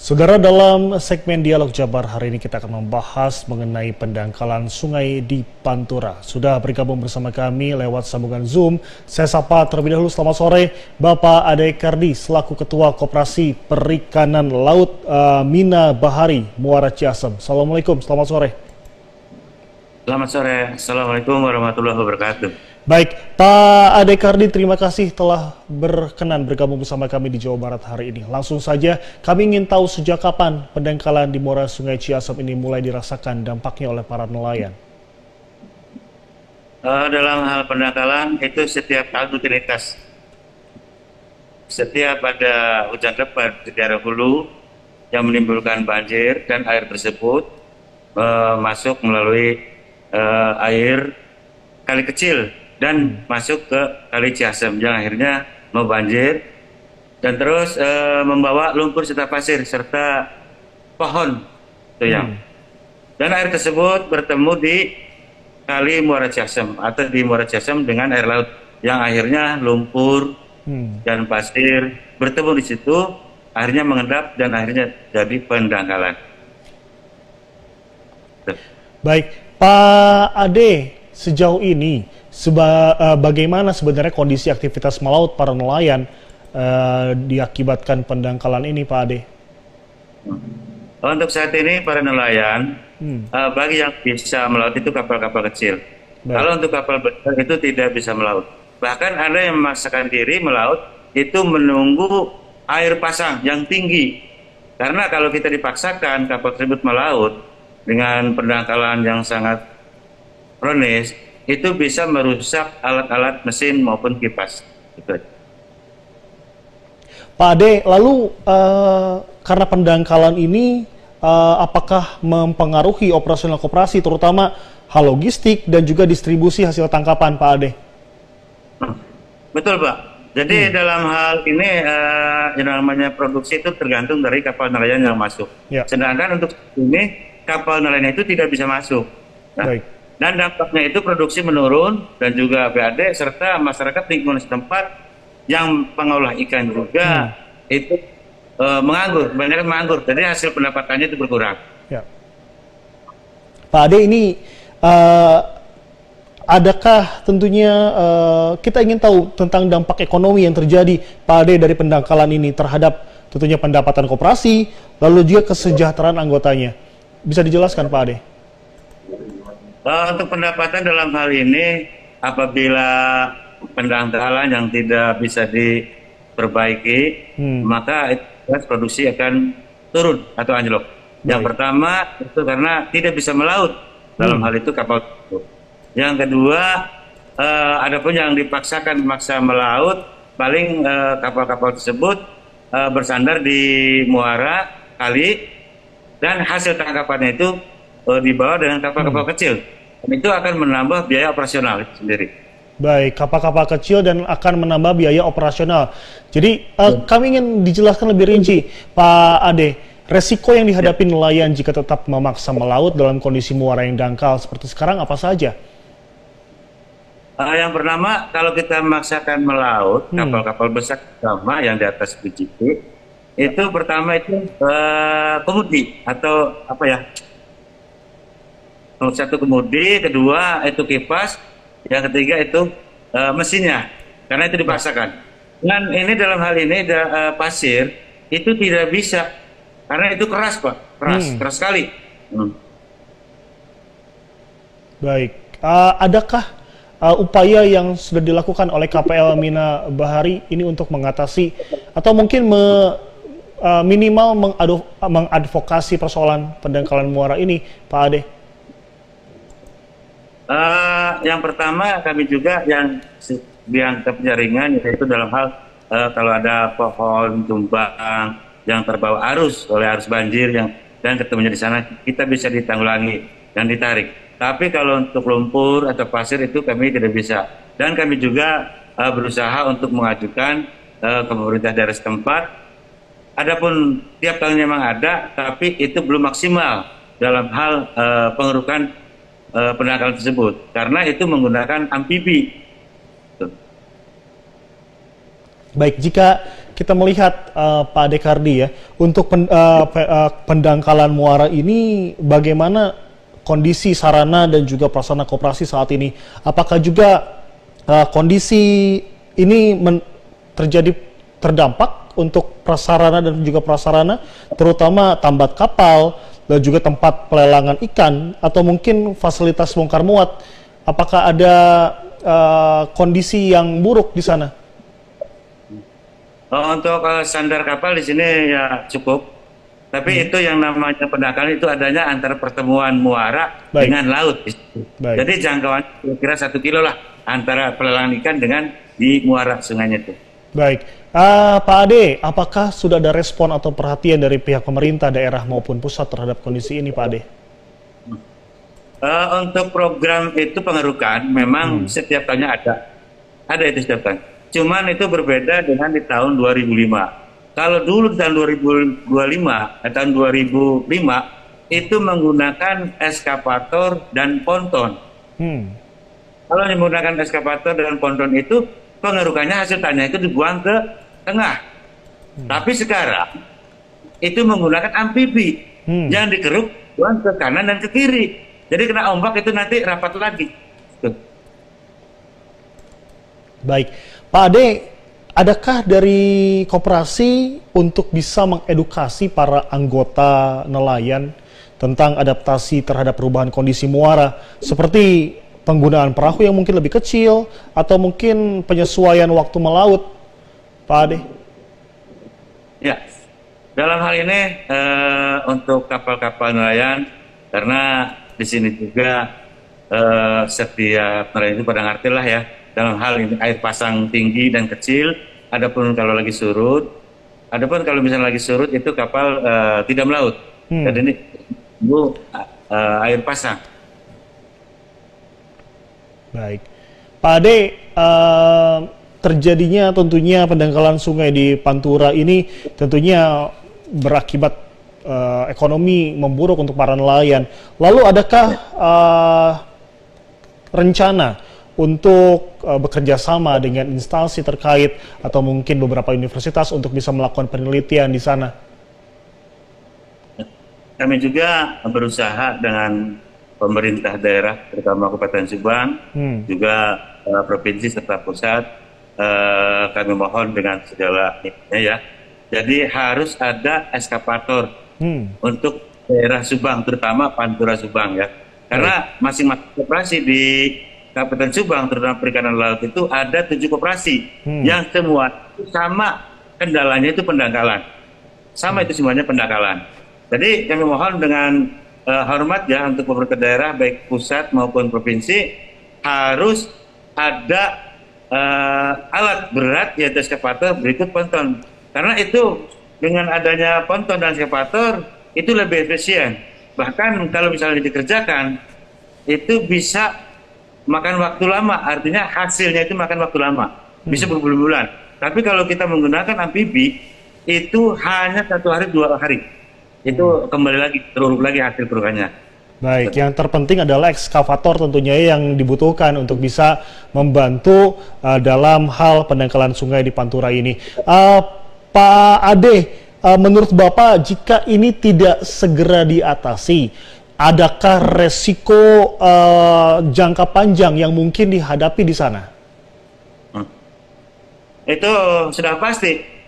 Saudara, dalam segmen Dialog Jabar hari ini kita akan membahas mengenai pendangkalan sungai di Pantura. Sudah bergabung bersama kami lewat sambungan Zoom. Saya sapa terlebih dahulu, selamat sore Bapak Ade Kardi selaku Ketua Koperasi Perikanan Laut Mina Bahari Muara Ciasem. Assalamualaikum, selamat sore. Selamat sore, Assalamualaikum warahmatullahi wabarakatuh. Baik, Pak Ade Kardi, terima kasih telah berkenan bergabung bersama kami di Jawa Barat hari ini. Langsung saja, kami ingin tahu sejak kapan pendangkalan di muara Sungai Ciasem ini mulai dirasakan dampaknya oleh para nelayan. Dalam hal pendangkalan itu setiap tahun rutinitas. Setiap ada hujan lebat di daerah hulu yang menimbulkan banjir dan air tersebut masuk melalui air kali kecil dan masuk ke kali Ciasem yang akhirnya membanjir dan terus membawa lumpur serta pasir serta pohon dan air tersebut bertemu di kali Muara Ciasem atau di Muara Ciasem dengan air laut yang akhirnya lumpur dan pasir bertemu di situ, akhirnya mengendap dan akhirnya jadi pendangkalan. Baik, Pak Ade, sejauh ini bagaimana sebenarnya kondisi aktivitas melaut para nelayan diakibatkan pendangkalan ini, Pak Ade? Untuk saat ini para nelayan, bagi yang bisa melaut itu kapal-kapal kecil. Baik. Kalau untuk kapal besar itu tidak bisa melaut. Bahkan ada yang memaksakan diri melaut itu menunggu air pasang yang tinggi. Karena kalau kita dipaksakan kapal tersebut melaut dengan pendangkalan yang sangat kronis, itu bisa merusak alat-alat mesin maupun kipas. Gitu. Pak Ade, lalu karena pendangkalan ini apakah mempengaruhi operasional koperasi, terutama hal logistik dan juga distribusi hasil tangkapan, Pak Ade? Betul, Pak. Jadi dalam hal ini yang namanya produksi itu tergantung dari kapal nelayan yang masuk. Ya. Sedangkan untuk ini kapal nelayan itu tidak bisa masuk. Nah, baik. Dan dampaknya itu produksi menurun dan juga PAD serta masyarakat lingkungan setempat yang pengolah ikan juga itu menganggur, banyak menganggur. Jadi hasil pendapatannya itu berkurang. Ya. Pak Ade, ini adakah tentunya kita ingin tahu tentang dampak ekonomi yang terjadi, Pak Ade, dari pendangkalan ini terhadap tentunya pendapatan koperasi, lalu juga kesejahteraan anggotanya. Bisa dijelaskan, Pak Ade? Untuk pendapatan dalam hal ini, apabila pendangkalan yang tidak bisa diperbaiki, maka produksi akan turun atau anjlok. Yang pertama itu karena tidak bisa melaut, dalam hal itu kapal. Yang kedua, adapun yang dipaksakan memaksa melaut, paling kapal-kapal tersebut bersandar di muara kali dan hasil tangkapannya itu dibawa dengan kapal-kapal kecil. Dan itu akan menambah biaya operasional sendiri. Baik, kapal-kapal kecil dan akan menambah biaya operasional. Jadi kami ingin dijelaskan lebih rinci, Pak Ade, resiko yang dihadapi nelayan jika tetap memaksa melaut dalam kondisi muara yang dangkal seperti sekarang apa saja? Yang pertama, kalau kita memaksakan melaut, kapal-kapal besar sama yang di atas BGP, itu pertama itu kemudi atau apa ya? Satu kemudi, kedua itu kipas, yang ketiga itu mesinnya, karena itu dipaksakan. Dan ini dalam hal ini pasir itu tidak bisa, karena itu keras, Pak, keras sekali. Baik, adakah upaya yang sudah dilakukan oleh KPL Mina Bahari ini untuk mengatasi atau mungkin minimal mengadvokasi persoalan pendangkalan muara ini, Pak Ade? Yang pertama kami juga yang dianggap jaringan yaitu dalam hal kalau ada pohon tumbang yang terbawa arus oleh arus banjir dan ketemunya di sana, kita bisa ditanggulangi dan ditarik. Tapi kalau untuk lumpur atau pasir itu kami tidak bisa. Dan kami juga berusaha untuk mengajukan ke pemerintah daerah setempat. Adapun tiap tahun memang ada, tapi itu belum maksimal dalam hal pengerukan pendangkalan tersebut, karena itu menggunakan amfibi. Baik, jika kita melihat Pak Dekardi ya, untuk pendangkalan muara ini bagaimana kondisi sarana dan juga prasarana koperasi saat ini? Apakah juga kondisi ini terjadi terdampak untuk prasarana dan juga prasarana, terutama tambat kapal dan juga tempat pelelangan ikan atau mungkin fasilitas bongkar muat? Apakah ada kondisi yang buruk di sana? Untuk sandar kapal di sini ya cukup, tapi itu yang namanya pendangkalan itu adanya antara pertemuan muara dengan laut. Jadi jangkauan kira-kira 1 kilo lah antara pelelangan ikan dengan di muara sungainya itu. Baik, Pak Ade, apakah sudah ada respon atau perhatian dari pihak pemerintah daerah maupun pusat terhadap kondisi ini, Pak Ade? Untuk program itu pengerukan memang setiap tahunnya ada itu setiap tahun. Cuman itu berbeda dengan di tahun 2005. Kalau dulu di tahun 2005 itu menggunakan eskavator dan ponton. Kalau menggunakan eskavator dan ponton itu pengerukannya hasil tanah itu dibuang ke tengah. Tapi sekarang itu menggunakan amfibi yang dikeruk buang ke kanan dan ke kiri. Jadi kena ombak itu nanti rapat lagi. Baik, Pak Ade, adakah dari koperasi untuk bisa mengedukasi para anggota nelayan tentang adaptasi terhadap perubahan kondisi muara, seperti penggunaan perahu yang mungkin lebih kecil atau mungkin penyesuaian waktu melaut, Pak Ade? Ya, dalam hal ini untuk kapal-kapal nelayan, karena di sini juga setiap nelayan itu pada ngerti lah ya, dalam hal ini air pasang tinggi dan kecil, adapun kalau lagi surut, adapun kalau misalnya lagi surut itu kapal tidak melaut. Jadi ini air pasang. Baik, Pak Ade, terjadinya tentunya pendangkalan sungai di Pantura ini tentunya berakibat ekonomi memburuk untuk para nelayan. Lalu adakah rencana untuk bekerja sama dengan instansi terkait atau mungkin beberapa universitas untuk bisa melakukan penelitian di sana? Kami juga berusaha dengan pemerintah daerah, terutama Kabupaten Subang, juga provinsi serta pusat. Kami mohon dengan segala ini ya. Jadi harus ada eskavator untuk daerah Subang, terutama Pantura Subang ya. Karena masing-masing koperasi di Kabupaten Subang, terutama perikanan laut itu ada 7 koperasi yang semua sama kendalanya itu pendangkalan. Sama itu semuanya pendangkalan. Jadi kami mohon dengan hormat ya untuk pemerintah daerah baik pusat maupun provinsi harus ada alat berat yaitu eskavator berikut ponton. Karena itu dengan adanya ponton dan eskavator itu lebih efisien. Bahkan kalau misalnya dikerjakan itu bisa makan waktu lama, artinya hasilnya itu makan waktu lama, bisa berbulan-bulan. Tapi kalau kita menggunakan amfibi itu hanya 1 hari 2 hari. Itu kembali lagi, teruruk lagi hasil kerukannya. Baik, yang terpenting adalah ekskavator tentunya yang dibutuhkan untuk bisa membantu dalam hal pendangkalan sungai di Pantura ini. Pak Ade, menurut Bapak jika ini tidak segera diatasi, adakah resiko jangka panjang yang mungkin dihadapi di sana? Itu sudah pasti.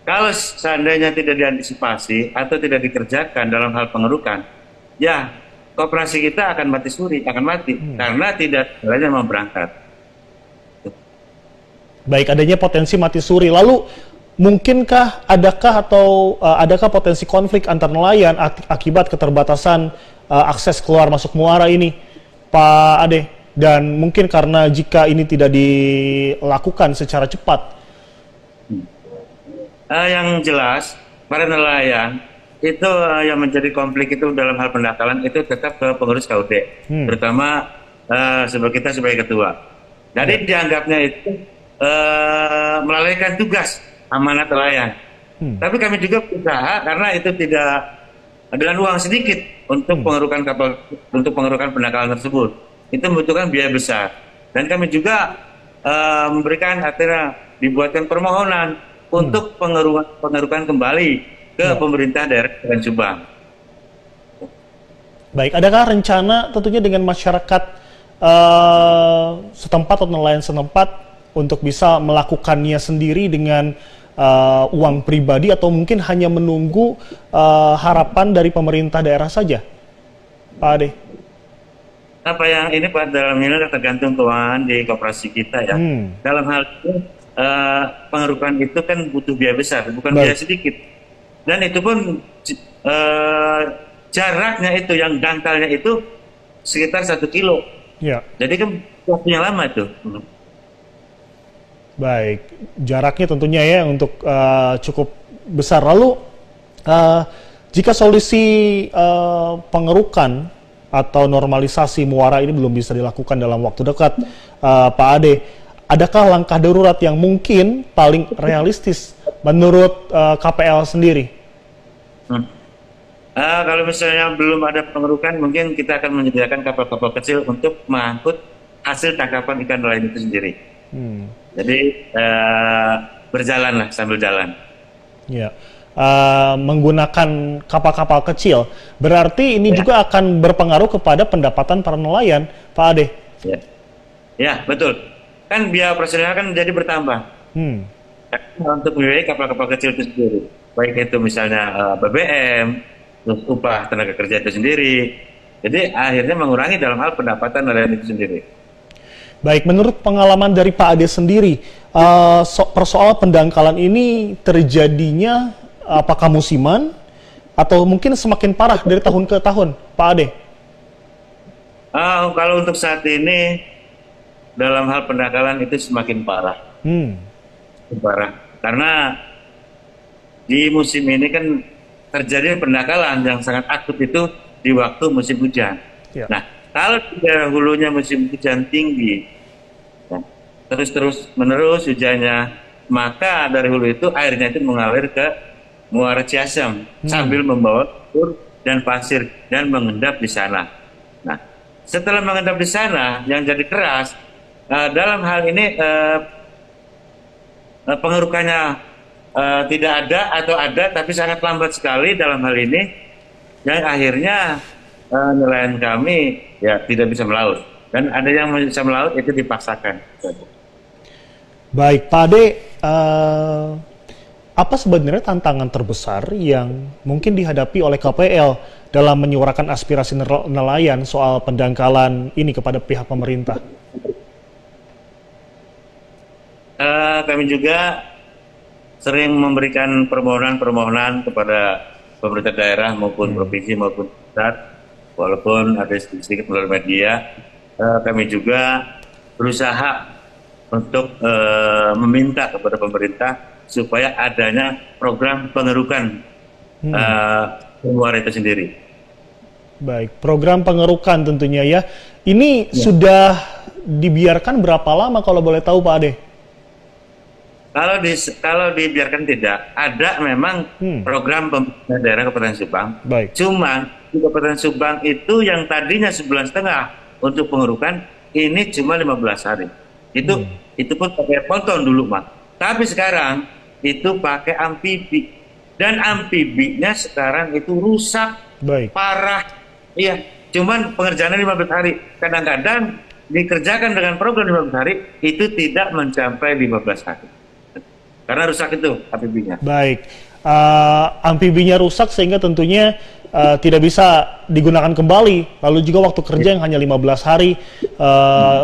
Kalau seandainya tidak diantisipasi atau tidak dikerjakan dalam hal pengerukan, ya koperasi kita akan mati suri, akan mati karena tidak ada yang mau berangkat. Baik, adanya potensi mati suri. Lalu mungkinkah adakah potensi konflik antar nelayan akibat keterbatasan akses keluar masuk muara ini, Pak Ade? Dan mungkin karena jika ini tidak dilakukan secara cepat. Yang jelas, para nelayan itu yang menjadi konflik itu dalam hal pendangkalan itu tetap ke pengurus KUD, terutama kita sebagai ketua. Jadi dianggapnya itu melalaikan tugas amanat nelayan. Tapi kami juga berusaha karena itu tidak dengan uang sedikit untuk pengerukan kapal, untuk pengerukan pendangkalan tersebut. Itu membutuhkan biaya besar. Dan kami juga memberikan artinya dibuatkan permohonan untuk pengerukan kembali ke pemerintah daerah Kabupaten Subang. Baik, adakah rencana tentunya dengan masyarakat setempat atau nelayan setempat untuk bisa melakukannya sendiri dengan uang pribadi atau mungkin hanya menunggu harapan dari pemerintah daerah saja, Pak Ade? Apa yang ini Pak, dalam ini tergantung keuangan di koperasi kita ya. Dalam hal itu pengerukan itu kan butuh biaya besar, bukan biaya sedikit. Dan itu pun jaraknya itu, yang dangkalnya itu sekitar 1 kilo. Ya. Jadi kan waktunya lama itu. Baik, jaraknya tentunya ya untuk cukup besar. Lalu jika solusi pengerukan atau normalisasi muara ini belum bisa dilakukan dalam waktu dekat, Pak Ade, adakah langkah darurat yang mungkin paling realistis menurut KPL sendiri? Kalau misalnya belum ada pengerukan, mungkin kita akan menyediakan kapal-kapal kecil untuk mengangkut hasil tangkapan ikan nelayan itu sendiri. Jadi berjalan lah sambil jalan. Ya, menggunakan kapal-kapal kecil, berarti ini juga akan berpengaruh kepada pendapatan para nelayan, Pak Ade. Ya, betul. Kan biaya operasional kan jadi bertambah. Untuk membiayai kapal-kapal kecil itu sendiri, baik itu misalnya BBM, terus upah tenaga kerja itu sendiri. Jadi akhirnya mengurangi dalam hal pendapatan nelayan itu sendiri. Baik, menurut pengalaman dari Pak Ade sendiri, persoalan pendangkalan ini terjadinya apakah musiman atau mungkin semakin parah dari tahun ke tahun, Pak Ade? Kalau untuk saat ini dalam hal pendangkalan itu semakin parah. Parah, karena di musim ini kan terjadi pendangkalan yang sangat akut itu di waktu musim hujan. Nah, kalau di daerah hulunya musim hujan tinggi, terus menerus hujannya, maka dari hulu itu airnya itu mengalir ke Muara Ciasem sambil membawa lumpur dan pasir dan mengendap di sana. Nah, setelah mengendap di sana yang jadi keras, dalam hal ini pengerukannya tidak ada atau ada tapi sangat lambat sekali dalam hal ini, yang akhirnya nelayan kami ya tidak bisa melaut, dan ada yang bisa melaut itu dipaksakan. Baik, Pak Ade, apa sebenarnya tantangan terbesar yang mungkin dihadapi oleh KPL dalam menyuarakan aspirasi nelayan soal pendangkalan ini kepada pihak pemerintah? Kami juga sering memberikan permohonan-permohonan kepada pemerintah daerah maupun provinsi maupun pusat, walaupun ada sedikit melalui media. Kami juga berusaha untuk meminta kepada pemerintah supaya adanya program pengerukan muara itu sendiri. Baik, program pengerukan tentunya ya. Ini sudah dibiarkan berapa lama kalau boleh tahu, Pak Ade? Kalau dibiarkan tidak, ada memang program pemerintah daerah Kabupaten Subang. Baik. Cuma di Kabupaten Subang itu yang tadinya 1,5 bulan untuk pengerukan, ini cuma 15 hari. Itu pun pakai ponton dulu, Mas. Tapi sekarang itu pakai amfibi. Dan amfibinya sekarang itu rusak, parah. Iya, cuman pengerjaannya 15 hari. Kadang-kadang dikerjakan dengan program 15 hari, itu tidak mencapai 15 hari. Karena rusak itu amfibinya. Baik, amfibinya rusak sehingga tentunya tidak bisa digunakan kembali. Lalu juga waktu kerja yang hanya 15 hari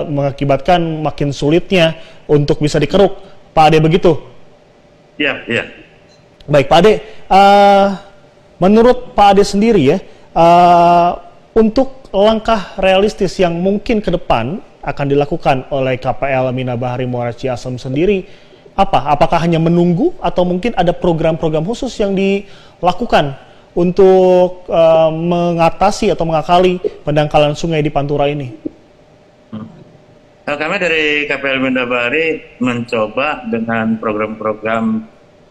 mengakibatkan makin sulitnya untuk bisa dikeruk. Pak Ade, begitu? Iya, iya. Baik, Pak Ade, menurut Pak Ade sendiri ya, untuk langkah realistis yang mungkin ke depan akan dilakukan oleh KPL Mina Bahari Muara Ciasem sendiri, apakah hanya menunggu atau mungkin ada program-program khusus yang dilakukan untuk mengatasi atau mengakali pendangkalan sungai di Pantura ini? Kami dari KPL Mina Bahari mencoba dengan program-program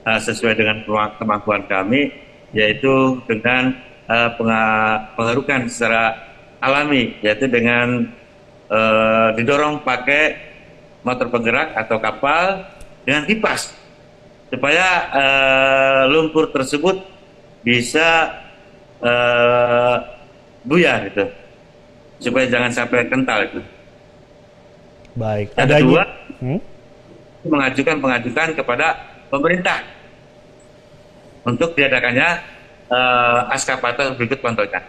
sesuai dengan kemampuan kami, yaitu dengan pengerukan secara alami, yaitu dengan didorong pakai motor penggerak atau kapal dengan kipas supaya lumpur tersebut bisa buyar gitu, supaya jangan sampai kental itu. Baik. Yang kedua, mengajukan kepada pemerintah untuk diadakannya eskavator berikut kontrolnya.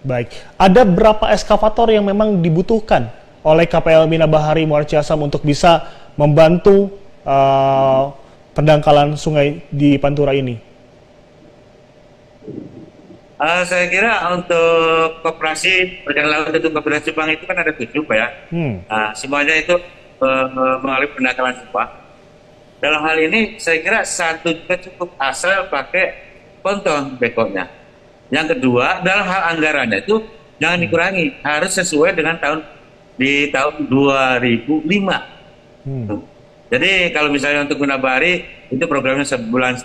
Baik. Ada berapa eskavator yang memang dibutuhkan oleh KPL Mina Bahari Muara Ciasam untuk bisa membantu pendangkalan sungai di Pantura ini? Saya kira untuk koperasi perjalanan laut itu koperasi Jepang itu kan ada 7 Pak ya. Semuanya itu melalui pendangkalan Jepang. Dalam hal ini saya kira 1 juga cukup asal pakai ponton bekonya. Yang kedua, dalam hal anggarannya itu jangan dikurangi, harus sesuai dengan di tahun 2005. Jadi kalau misalnya untuk Mina Bahari itu programnya 1,5 bulan,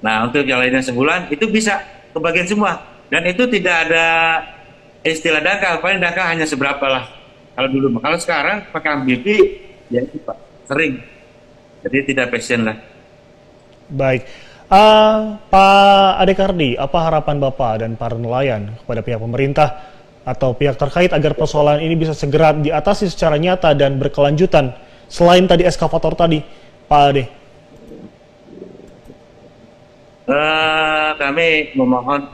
nah untuk yang lainnya sebulan itu bisa kebagian semua, dan itu tidak ada istilah dangkal, paling dangkal hanya seberapa lah kalau dulu. Kalau sekarang pakai amfibi ya itu Pak, sering, jadi tidak passion lah. Baik. Pak Adekardi, apa harapan Bapak dan para nelayan kepada pihak pemerintah atau pihak terkait agar persoalan ini bisa segera diatasi secara nyata dan berkelanjutan selain tadi eskavator tadi, Pak Ade? Kami memohon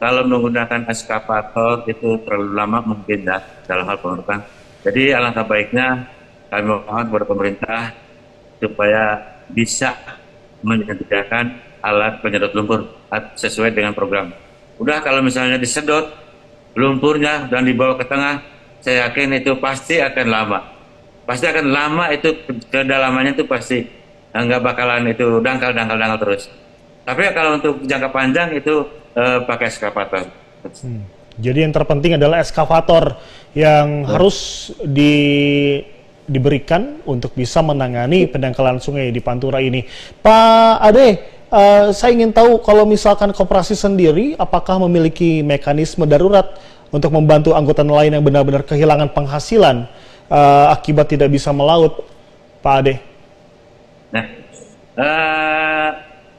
kalau menggunakan eskavator itu terlalu lama mungkin ya dalam hal pengerukan. Jadi alangkah baiknya kami memohon kepada pemerintah supaya bisa menyediakan alat penyedot lumpur sesuai dengan program. Udah kalau misalnya disedot lumpurnya dan dibawa ke tengah, saya yakin itu pasti akan lama. Pasti akan lama, itu kedalamannya itu pasti nggak bakalan itu dangkal terus. Tapi kalau untuk jangka panjang itu pakai eskavator. Jadi yang terpenting adalah eskavator yang harus diberikan untuk bisa menangani pendangkalan sungai di Pantura ini. Pak Ade, saya ingin tahu kalau misalkan koperasi sendiri apakah memiliki mekanisme darurat untuk membantu anggota nelayan yang benar-benar kehilangan penghasilan akibat tidak bisa melaut, Pak Ade? Nah,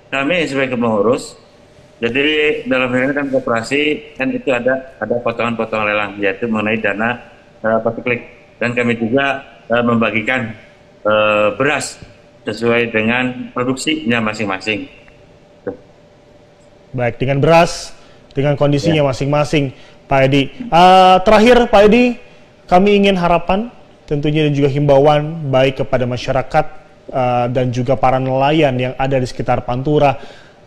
kami sebagai pengurus, jadi dalam hal ini kan koperasi kan itu ada potongan-potongan lelang, yaitu mengenai dana patiklik, dan kami juga membagikan beras sesuai dengan produksinya masing-masing. Baik, dengan beras, dengan kondisinya masing-masing, Pak Edi. Terakhir, Pak Edi, kami ingin harapan, tentunya dan juga himbauan baik kepada masyarakat dan juga para nelayan yang ada di sekitar Pantura.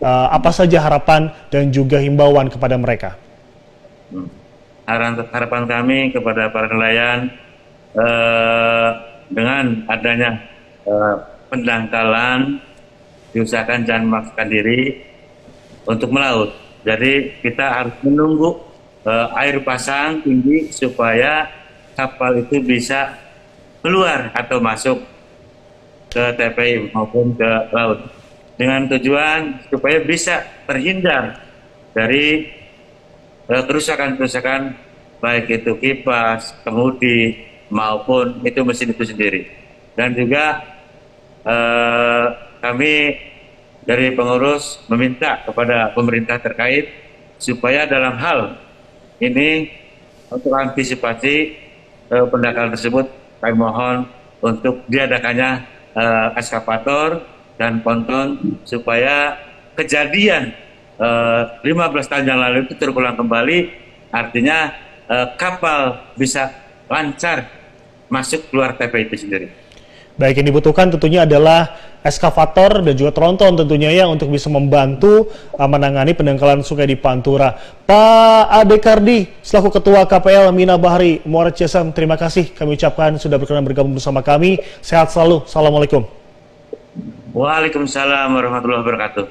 Apa saja harapan dan juga himbauan kepada mereka? Harapan kami kepada para nelayan, dengan adanya pendangkalan, diusahakan jangan memaksakan diri untuk melaut. Jadi kita harus menunggu air pasang tinggi supaya kapal itu bisa keluar atau masuk ke TPI maupun ke laut, dengan tujuan supaya bisa terhindar dari kerusakan-kerusakan baik itu kipas, kemudi, maupun itu mesin itu sendiri. Dan juga kami dari pengurus meminta kepada pemerintah terkait supaya dalam hal ini untuk antisipasi pendangkalan tersebut, kami mohon untuk diadakannya eskavator dan ponton supaya kejadian 15 tahun yang lalu itu terulang kembali, artinya kapal bisa lancar masuk keluar TPI itu sendiri. Baik, yang dibutuhkan tentunya adalah eskavator dan juga tronton tentunya ya untuk bisa membantu menangani pendangkalan sungai di Pantura. Pak Adekardi, selaku Ketua KPL Mina Bahari Muara Ciasam, terima kasih kami ucapkan sudah berkenan bergabung bersama kami. Sehat selalu. Assalamualaikum. Waalaikumsalam warahmatullahi wabarakatuh.